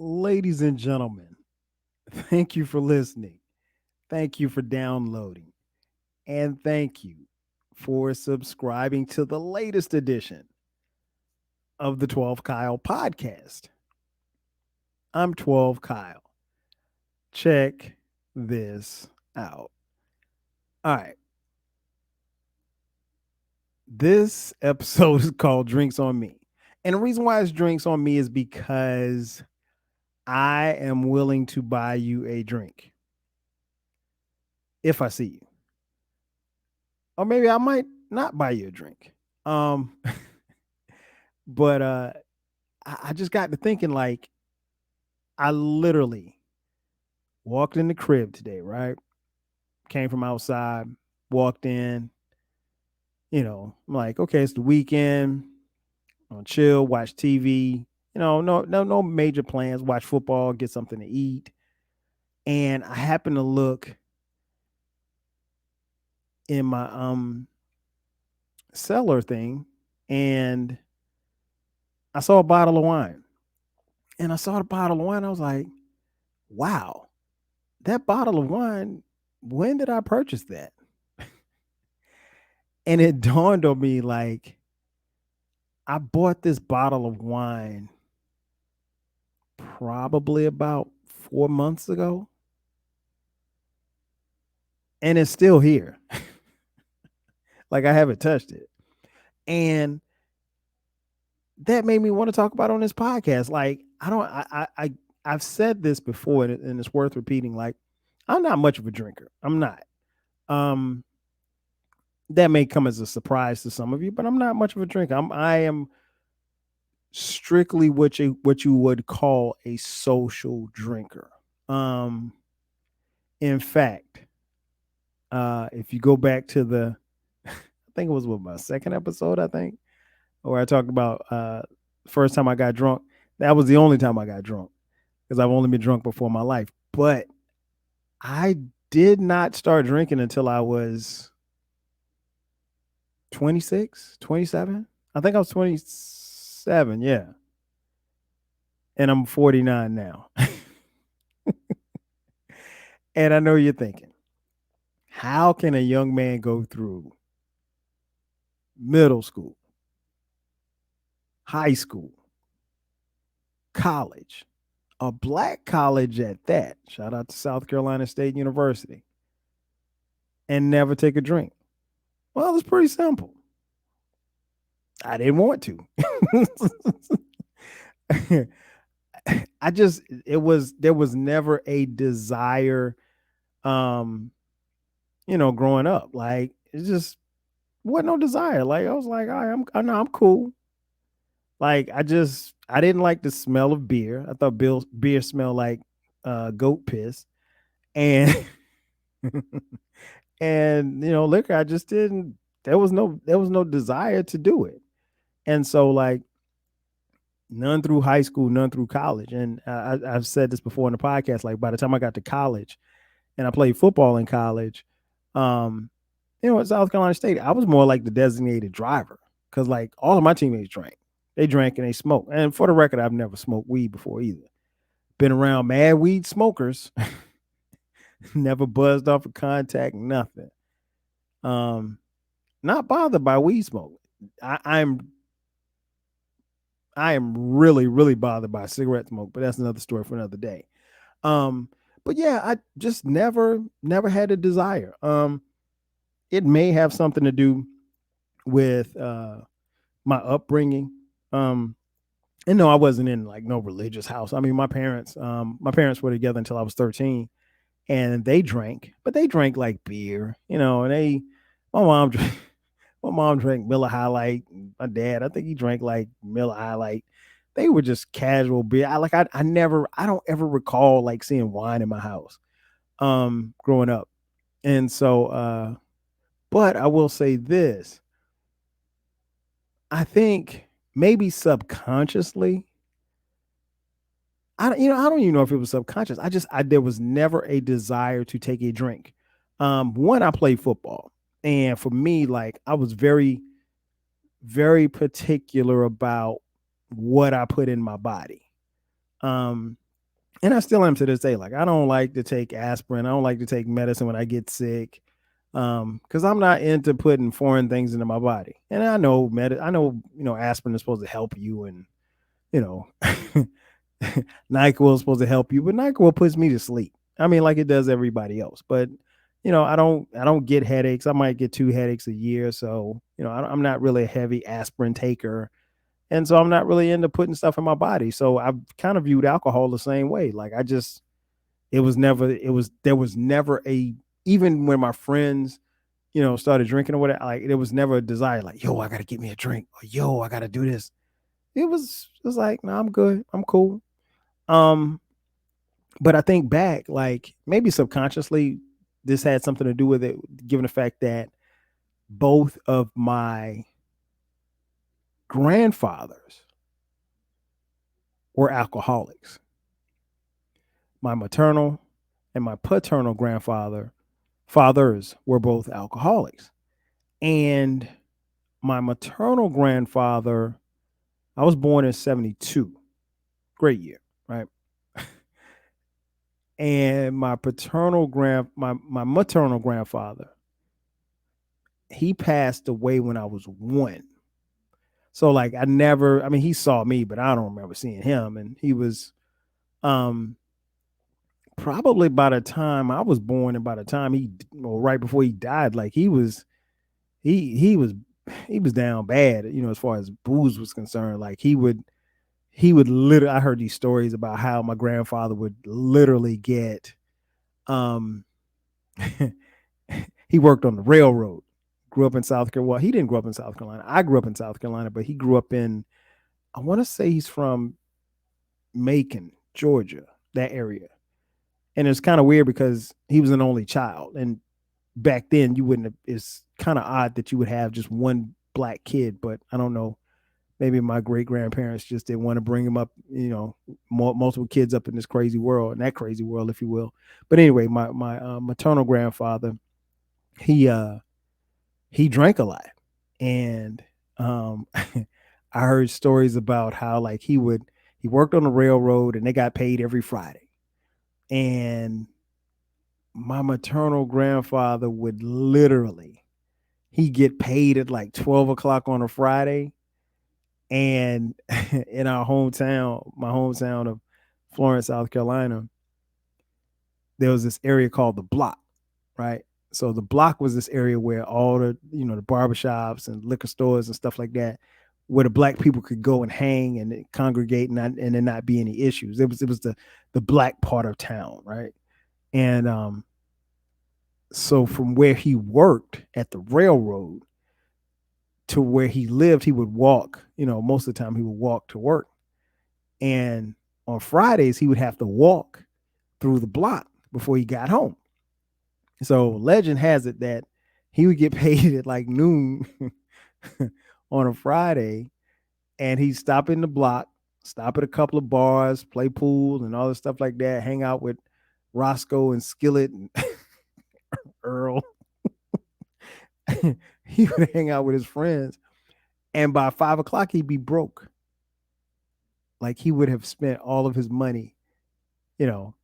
Ladies and gentlemen, thank you for listening. Thank you for downloading. And thank you for subscribing to the latest edition of the 12 Kyle podcast. I'm 12 Kyle. Check this out. All right. This episode is called Drinks on Me. And the reason why it's Drinks on Me is because I am willing to buy you a drink if I see you. Or maybe I might not buy you a drink. Um, but I just got to thinking like I literally walked in the crib today, right? Came from outside, walked in, I'm like, okay, it's the weekend, I'll chill, watch TV, no major plans, watch football, get something to eat. And I happened to look in my cellar thing and I saw a bottle of wine. And I saw the bottle of wine. I was like, wow, that bottle of wine, when did I purchase that? And it dawned on me like, I bought this bottle of wine probably about 4 months ago, and it's still here. Like, I haven't touched it. And that made me want to talk about on this podcast. Like, I've said this before, and it's worth repeating. Like, I'm not much of a drinker. I'm not. Um, that may come as a surprise to some of you, but I'm not much of a drinker. I am strictly what you would call a social drinker. Um, in fact, if you go back to I think it was what my second episode, I think, where I talked about first time I got drunk. That was the only time I got drunk because I've only been drunk before in my life. But I did not start drinking until I was 26, 27. I think I was 27. Yeah. And I'm 49 now. And I know you're thinking, how can a young man go through middle school, high school, college, a black college at that? Shout out to South Carolina State University, and never take a drink? Well, it's pretty simple. I didn't want to. There was never a desire, um, growing up. Like, it just wasn't no desire. Like, I was like, all right, I know I'm cool. Like, I didn't like the smell of beer. I thought beer smelled like goat piss, and and liquor. I just didn't. There was no desire to do it, and so like none through high school, none through college. And I've said this before in the podcast. Like, by the time I got to college, and I played football in college, um, at South Carolina State, I was more like the designated driver because like all of my teammates drank. They drank and they smoked. And for the record, I've never smoked weed before either. Been around mad weed smokers, never buzzed off of contact, nothing. Um, Not bothered by weed smoke. I, I'm I am really, really bothered by cigarette smoke, but that's another story for another day. Um, but yeah, I just never had a desire. It may have something to do with my upbringing. Um, and no, I wasn't in like no religious house. I mean, my parents were together until I was 13, and they drank, but they drank like beer, and my mom drank, my mom drank Miller High Light. My dad, I think he drank like Miller High Light. They were just casual beer. I don't ever recall like seeing wine in my house, growing up. And so, but I will say this. I think maybe subconsciously, I don't even know if it was subconscious. There was never a desire to take a drink. One, I played football, and for me, like I was very, very particular about what I put in my body. Um, And I still am to this day. Like, I don't like to take aspirin. I don't like to take medicine when I get sick. Because I'm not into putting foreign things into my body. And I know I know, aspirin is supposed to help you, and you know, NyQuil is supposed to help you, but NyQuil puts me to sleep. I mean, like it does everybody else. But I don't get headaches. I might get 2 headaches a year. So, I'm not really a heavy aspirin taker. And so I'm not really into putting stuff in my body. So I've kind of viewed alcohol the same way. Like, there was never even when my friends, started drinking or whatever, like there was never a desire like, yo, I gotta get me a drink, or yo, I gotta do this. It was like, no, I'm good. I'm cool. Um, but I think back, like maybe subconsciously, this had something to do with it, given the fact that both of my grandfathers were alcoholics. My maternal and my paternal fathers were both alcoholics. And my maternal grandfather, I was born in 72. Great year, right? And my maternal grandfather, he passed away when I was 1. So like I mean, he saw me, but I don't remember seeing him. And he was um probably by the time I was born and by the time or right before he died, like he was he was down bad, as far as booze was concerned. Like he would literally, I heard these stories about how my grandfather would literally get um he worked on the railroad. Grew up in South Carolina. Well, he didn't grow up in South Carolina. I grew up in South Carolina, but he grew up in, I want to say he's from Macon, Georgia, that area. And it's kind of weird because he was an only child. And back then you wouldn't have, it's kind of odd that you would have just one black kid, but I don't know. Maybe my great grandparents just didn't want to bring him up, multiple kids up in this crazy world, in that crazy world, if you will. But anyway, my maternal grandfather, he he drank a lot, and I heard stories about how like he worked on the railroad and they got paid every Friday, and my maternal grandfather would literally he get paid at like 12 o'clock on a Friday, and in my hometown of Florence, South Carolina, there was this area called the Block, right? So the Block was this area where all the barbershops and liquor stores and stuff like that, where the black people could go and hang and congregate, and there not be any issues. It was the black part of town, right? And so from where he worked at the railroad to where he lived, he would walk. Most of the time he would walk to work, and on Fridays he would have to walk through the Block before he got home. So legend has it that he would get paid at like noon on a Friday, and he'd stop in the Block, stop at a couple of bars, play pool and all this stuff like that, hang out with Roscoe and Skillet and Earl. He would hang out with his friends, and by 5 o'clock he'd be broke. Like he would have spent all of his money, you know,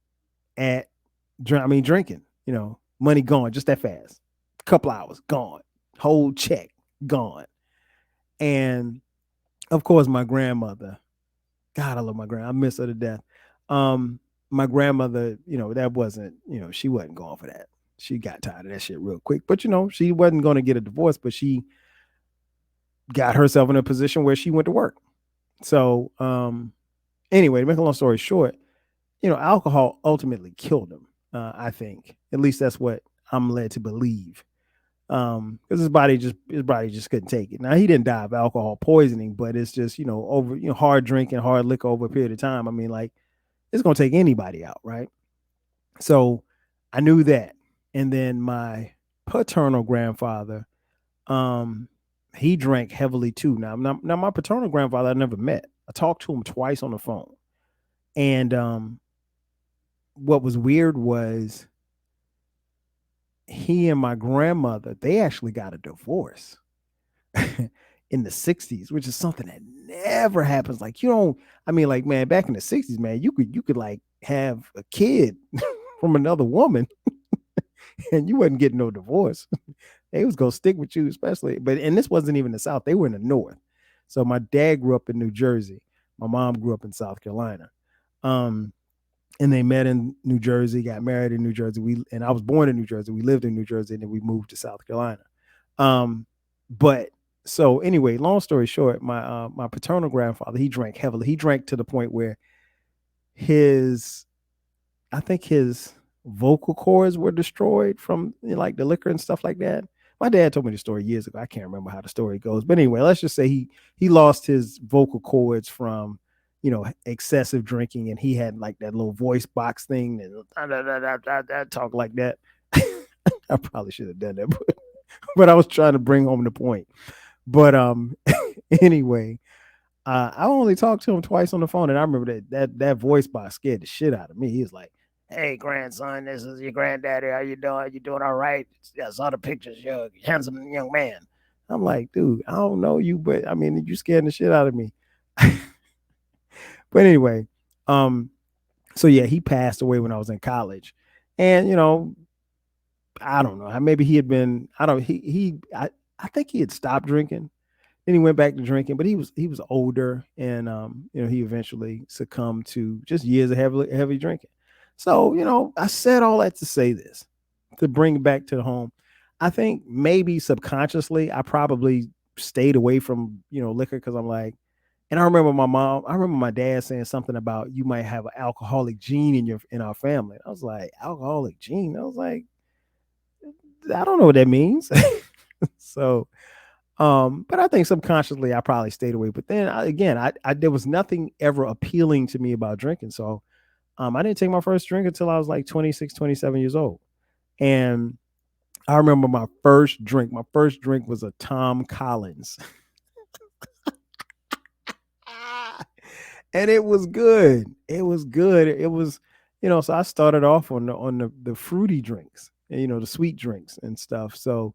at drinking. Money gone just that fast. Couple hours gone, whole check gone. And of course, my grandmother. God, I love my grandma. I miss her to death. My grandmother, that wasn't, she wasn't going for that. She got tired of that shit real quick. But she wasn't going to get a divorce, but she got herself in a position where she went to work. So, anyway, to make a long story short, alcohol ultimately killed him. I think, at least that's what I'm led to believe. Because his body just couldn't take it. Now he didn't die of alcohol poisoning, but it's just over hard drinking, hard liquor over a period of time. I mean, like it's gonna take anybody out, right? So I knew that, and then my paternal grandfather, um, he drank heavily too. Now my paternal grandfather I never met. I talked to him twice on the phone, and what was weird was he and my grandmother, they actually got a divorce. in the 60s, which is something that never happens. Like you don't, I mean, like, man, back in the 60s, man, you could like have a kid from another woman and you wasn't getting no divorce. They was gonna stick with you, especially. But and this wasn't even the South; they were in the North. So my dad grew up in New Jersey. My mom grew up in South Carolina. Um, and they met in New Jersey, got married in New Jersey. And I was born in New Jersey. We lived in New Jersey, and then we moved to South Carolina. Um, but so anyway, long story short, my paternal grandfather, he drank heavily. He drank to the point where his I think his vocal cords were destroyed from like the liquor and stuff like that. My dad told me the story years ago. I can't remember how the story goes, but anyway, let's just say he lost his vocal cords from excessive drinking, and he had like that little voice box thing and talk like that. I probably should have done that, but I was trying to bring home the point. But anyway, I only talked to him twice on the phone, and I remember that voice box scared the shit out of me. He was like, "Hey, grandson, this is your granddaddy. How you doing? You doing all right? I saw the pictures. You're a handsome young man." I'm like, dude, I don't know you, but I mean, you scaring the shit out of me. But anyway, um, so yeah, he passed away when I was in college, and I don't know. Maybe he had been. I don't. I think he had stopped drinking. Then he went back to drinking, but he was older, and he eventually succumbed to just years of heavy drinking. So I said all that to say this, to bring it back to the home. I think maybe subconsciously I probably stayed away from liquor because I'm like, and I remember my dad saying something about you might have an alcoholic gene in our family. I was like, alcoholic gene. I was like, I don't know what that means. So but I think subconsciously I probably stayed away. But then again, I there was nothing ever appealing to me about drinking. So I didn't take my first drink until I was like 26, 27 years old. And I remember my first drink. My first drink was a Tom Collins. And it was good. It was good. It was, so I started off on the fruity drinks, and, the sweet drinks and stuff. So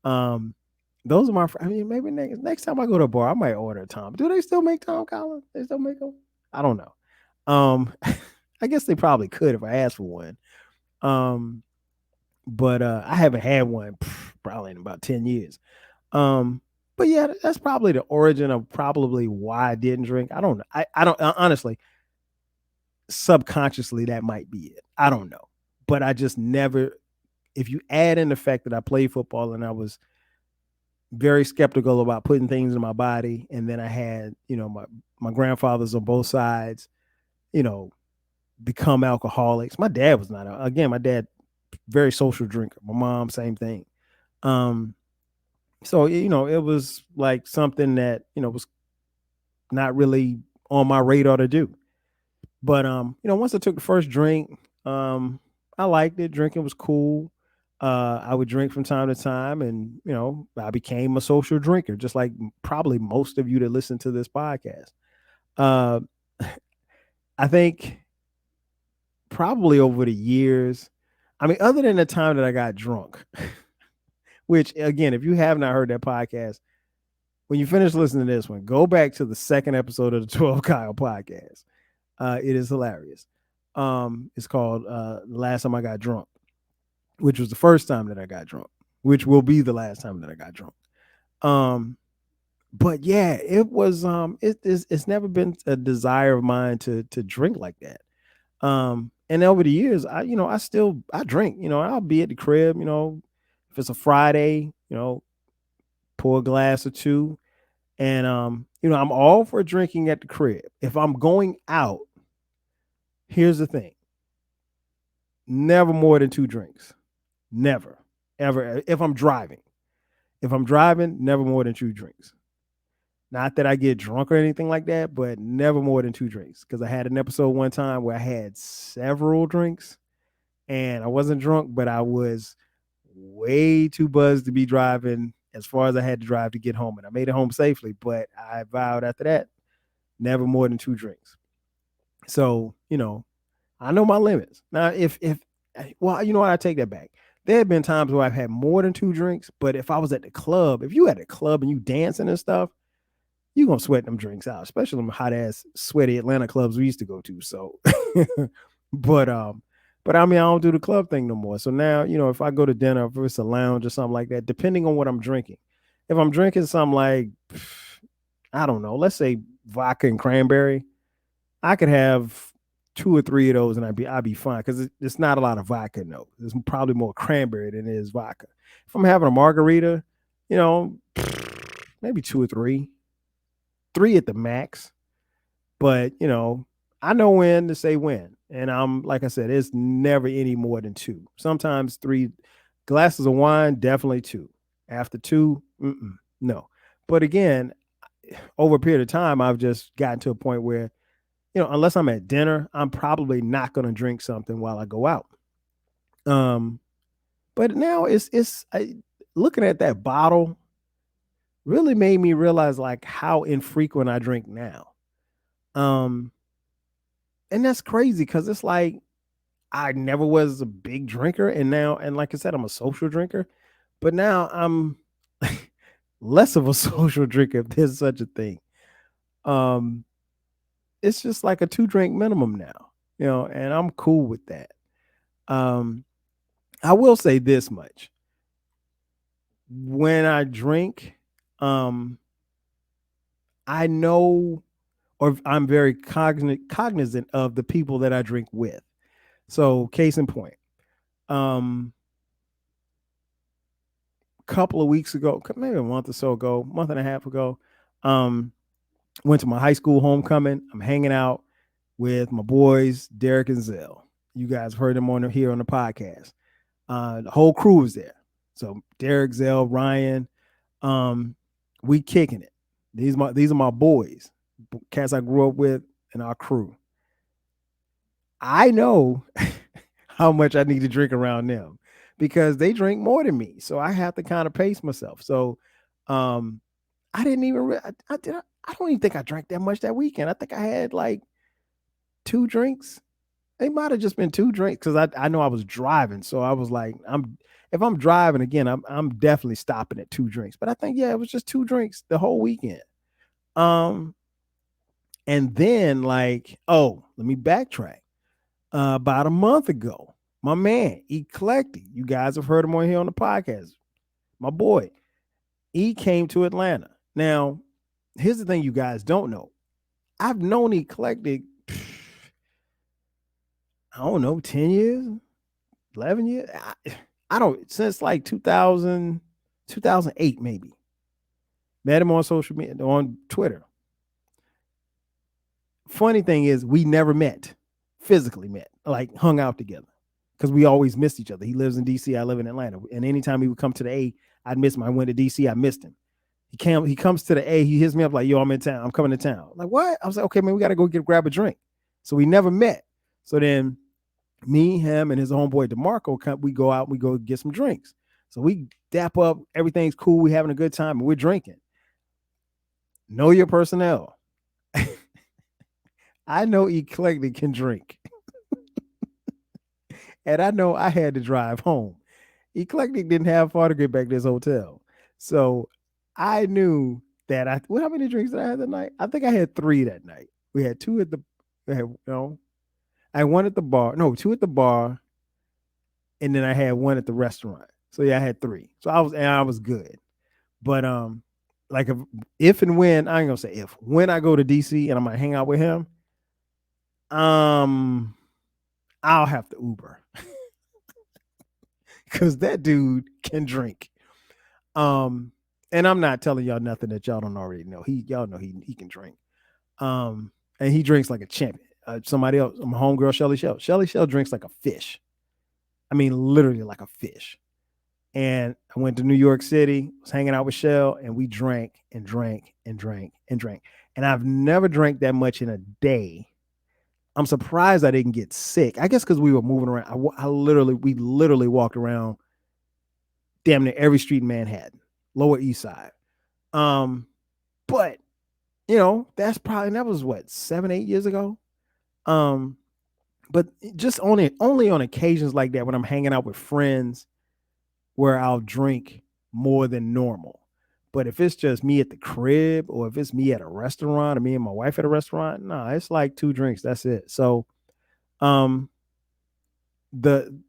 um those are I mean, maybe next time I go to a bar, I might order a Tom. Do they still make Tom Collins? They still make them? I don't know. I guess they probably could if I asked for one. Um, but I haven't had one probably in about 10 years. But yeah, that's probably the origin of probably why I didn't drink. I don't know. I don't honestly, subconsciously that might be it. I don't know. But I just never, if you add in the fact that I played football and I was very skeptical about putting things in my body, and then I had, my grandfathers on both sides, you know, become alcoholics. My dad was not. Again, my dad very social drinker. My mom same thing. Um, so it was like something that was not really on my radar to do. But once I took the first drink, I liked it. Drinking was cool. I would drink from time to time, and I became a social drinker, just like probably most of you that listen to this podcast. Uh, I think probably over the years, I mean, other than the time that I got drunk, which again, if you have not heard that podcast, when you finish listening to this one, go back to the second episode of the 12 Kyle podcast. It is hilarious. It's called The Last Time I Got Drunk, which was the first time that I got drunk, which will be the last time that I got drunk. Um, but yeah, it was it's never been a desire of mine to drink like that. And over the years, I drink, I'll be at the crib, if it's a Friday, pour a glass or two. And I'm all for drinking at the crib. If I'm going out, here's the thing. Never more than two drinks. Never. Ever. If I'm driving. If I'm driving, never more than two drinks. Not that I get drunk or anything like that, but never more than two drinks. Because I had an episode one time where I had several drinks and I wasn't drunk, but I was way too buzzed to be driving as far as I had to drive to get home. And I made it home safely, but I vowed after that, never more than two drinks. So, I know my limits. Now, if well, you know what, I take that back. There have been times where I've had more than two drinks, but if I was at the club, if you at a club and you dancing and stuff, you gonna sweat them drinks out, especially them hot ass sweaty Atlanta clubs we used to go to. So, but I mean, I don't do the club thing no more. So now, if I go to dinner, if it's a lounge or something like that, depending on what I'm drinking, if I'm drinking something like, I don't know, let's say vodka and cranberry, I could have two or three of those and I'd be fine because it's not a lot of vodka in those. It's probably more cranberry than it is vodka. If I'm having a margarita, you know, maybe two or three at the max. But I know when to say when, and I'm like I said, it's never any more than two. Sometimes three glasses of wine, definitely two. After two, no. But again, over a period of time, I've just gotten to a point where unless I'm at dinner, I'm probably not going to drink something while I go out. Um, but now looking at that bottle really made me realize like how infrequent I drink now. Um, and that's crazy because it's like I never was a big drinker, and now, and like I said, I'm a social drinker, but now I'm less of a social drinker if there's such a thing. Um, it's just like a two drink minimum now, and I'm cool with that. Um, I will say this much: when I drink, um, I know, or I'm very cognizant of the people that I drink with. So, case in point, um, a couple of weeks ago, maybe a month or so ago, month and a half ago, um, went to my high school homecoming. I'm hanging out with my boys, Derek and Zell. You guys have heard them here on the podcast. The whole crew was there. So Derek, Zell, Ryan, we kicking it. These are my boys, cats I grew up with, and our crew. I know how much I need to drink around them because they drink more than me. So I have to kind of pace myself. So I didn't even I don't even think I drank that much that weekend. I think I had like two drinks. They might have just been two drinks because I know I was driving. So I was like, if I'm driving again, I'm definitely stopping at two drinks. But I think it was just two drinks the whole weekend. Um, and then like, oh, let me backtrack. About a month ago, my man, Eclectic, you guys have heard him on here on the podcast. My boy, he came to Atlanta. Now, here's the thing you guys don't know. I've known Eclectic, I don't know, 10 years, 11 years. I don't, since like 2000, 2008, maybe. Met him on social media, on Twitter. Funny thing is, we never met, physically met, like hung out together because we always missed each other. He lives in DC, I live in Atlanta. And anytime he would come to the A, I'd miss him. I went to DC, I missed him. He comes to the A, he hits me up like, yo, I'm in town. I'm coming to town. I'm like, what? I was like, okay, man, we got to go grab a drink. So we never met. So then me, him, and his homeboy DeMarco, we go out, we go get some drinks. So we dap up, everything's cool, we having a good time, and we're drinking. Know your personnel. I know Eclectic can drink. And I know I had to drive home. Eclectic didn't have far to get back to his hotel. So I knew that how many drinks did I have that night? I think I had three that night. We had two at the, I had one at the bar, no, two at the bar, and then I had one at the restaurant. So yeah, I had three. So I was good. But like if and when, I ain't gonna say if, when I go to DC and I'm gonna hang out with him, I'll have to Uber. Cause that dude can drink. And I'm not telling y'all nothing that y'all don't already know. Y'all know he can drink. And he drinks like a champion. Somebody else, my homegirl Shelly Shell. Shelly Shell drinks like a fish. I mean, literally like a fish. And I went to New York City, was hanging out with Shell, and we drank and drank and drank and drank. And I've never drank that much in a day. I'm surprised I didn't get sick. I guess because we were moving around. We literally walked around damn near every street in Manhattan, Lower East Side. But that was what, 7-8 years ago. But just only on occasions like that when I'm hanging out with friends where I'll drink more than normal. But if it's just me at the crib or if it's me at a restaurant or me and my wife at a restaurant, no, it's like two drinks. That's it. So um the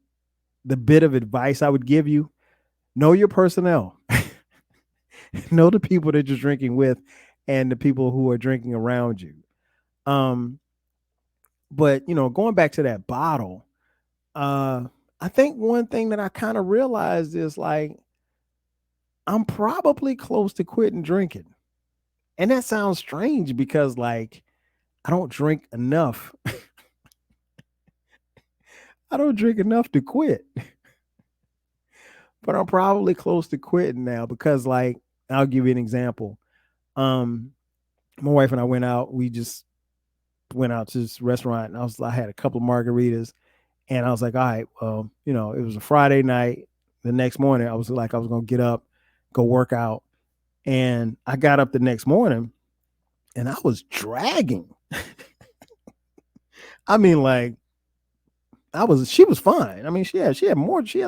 the bit of advice I would give you, know your personnel. Know the people that you're drinking with and the people who are drinking around you. Um, but going back to that bottle, I think one thing that I kind of realized is like I'm probably close to quitting drinking. And that sounds strange because like I don't drink enough. I don't drink enough to quit. But I'm probably close to quitting now because like I'll give you an example. Um my wife and I went out, we just went out to this restaurant and I had a couple of margaritas and I was like, all right, well, it was a Friday night. The next morning I was like I was gonna get up, go work out. And I got up the next morning and I was dragging. I mean, like she was fine. I mean, she had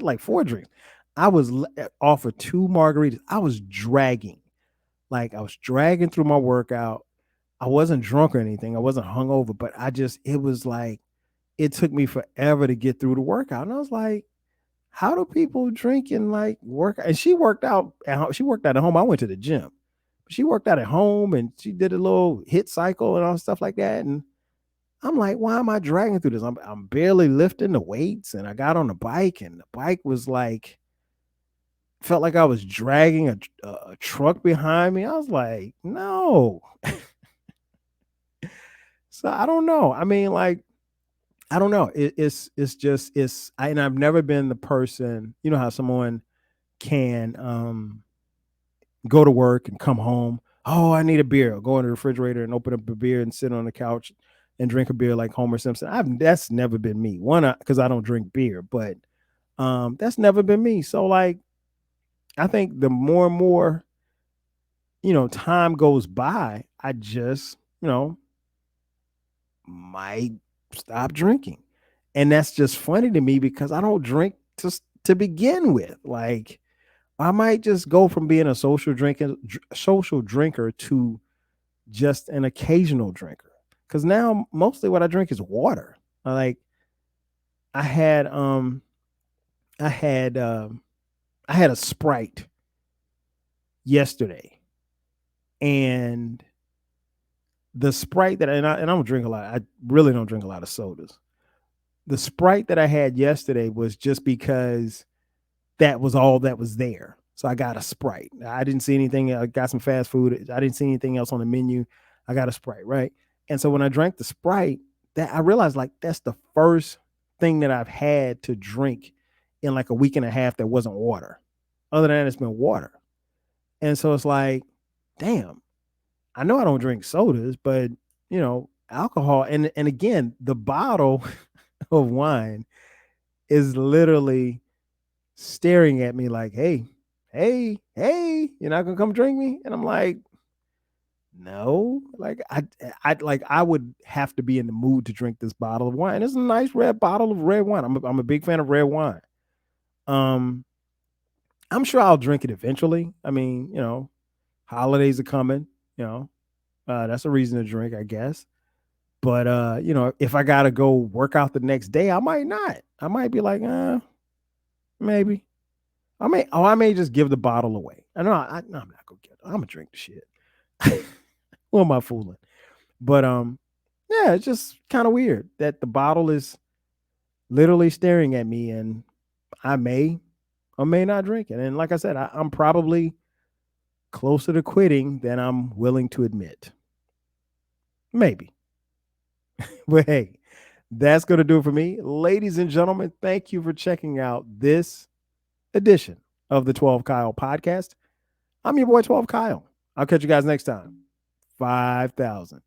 like four drinks. I was off of two margaritas. I was dragging. Like I was dragging through my workout. I wasn't drunk or anything. I wasn't hungover, but it was like, it took me forever to get through the workout. And I was like, how do people drink and like work? And she worked out at home. She worked out at home. I went to the gym. She worked out at home and she did a little hit cycle and all stuff like that. And I'm like, why am I dragging through this? I'm barely lifting the weights. And I got on the bike and the bike was like, felt like I was dragging a truck behind me. I was like, no. So I don't know. I mean, like, I don't know. It's just and I've never been the person, how someone can go to work and come home. Oh, I need a beer. I'll go in the refrigerator and open up a beer and sit on the couch and drink a beer like Homer Simpson. That's never been me. One, because I don't drink beer, but that's never been me. So like, I think the more and more, time goes by, I just, might stop drinking. And that's just funny to me because I don't drink to begin with. Like I might just go from being a social drinker to just an occasional drinker. Cuz now mostly what I drink is water. Like I had I had I had a Sprite yesterday. And the Sprite I don't drink a lot. I really don't drink a lot of sodas. The Sprite that I had yesterday was just because that was all that was there. So I got a Sprite. I didn't see anything. I got some fast food. I didn't see anything else on the menu. I got a Sprite, right? And so when I drank the Sprite, that I realized like that's the first thing that I've had to drink in like a week and a half that wasn't water. Other than that, it's been water. And so it's like, damn, I know I don't drink sodas, but alcohol and again, the bottle of wine is literally staring at me like, hey, hey, hey, you're not gonna come drink me? And I'm like, no. Like I would have to be in the mood to drink this bottle of wine. It's a nice red bottle of red wine. I'm a big fan of red wine. Um, I'm sure I'll drink it eventually. I mean, holidays are coming, you know. That's a reason to drink, I guess. But if I gotta go work out the next day, I might not. I might be like, maybe. I may just give the bottle away. I know no, I'm not gonna get it. I'm gonna drink the shit. Who am I fooling? But yeah, it's just kind of weird that the bottle is literally staring at me, and I may or may not drink it. And like I said, I'm probably closer to quitting than I'm willing to admit. Maybe. But hey, that's going to do it for me. Ladies and gentlemen, thank you for checking out this edition of the 12 Kyle podcast. I'm your boy, 12 Kyle. I'll catch you guys next time. 5,000.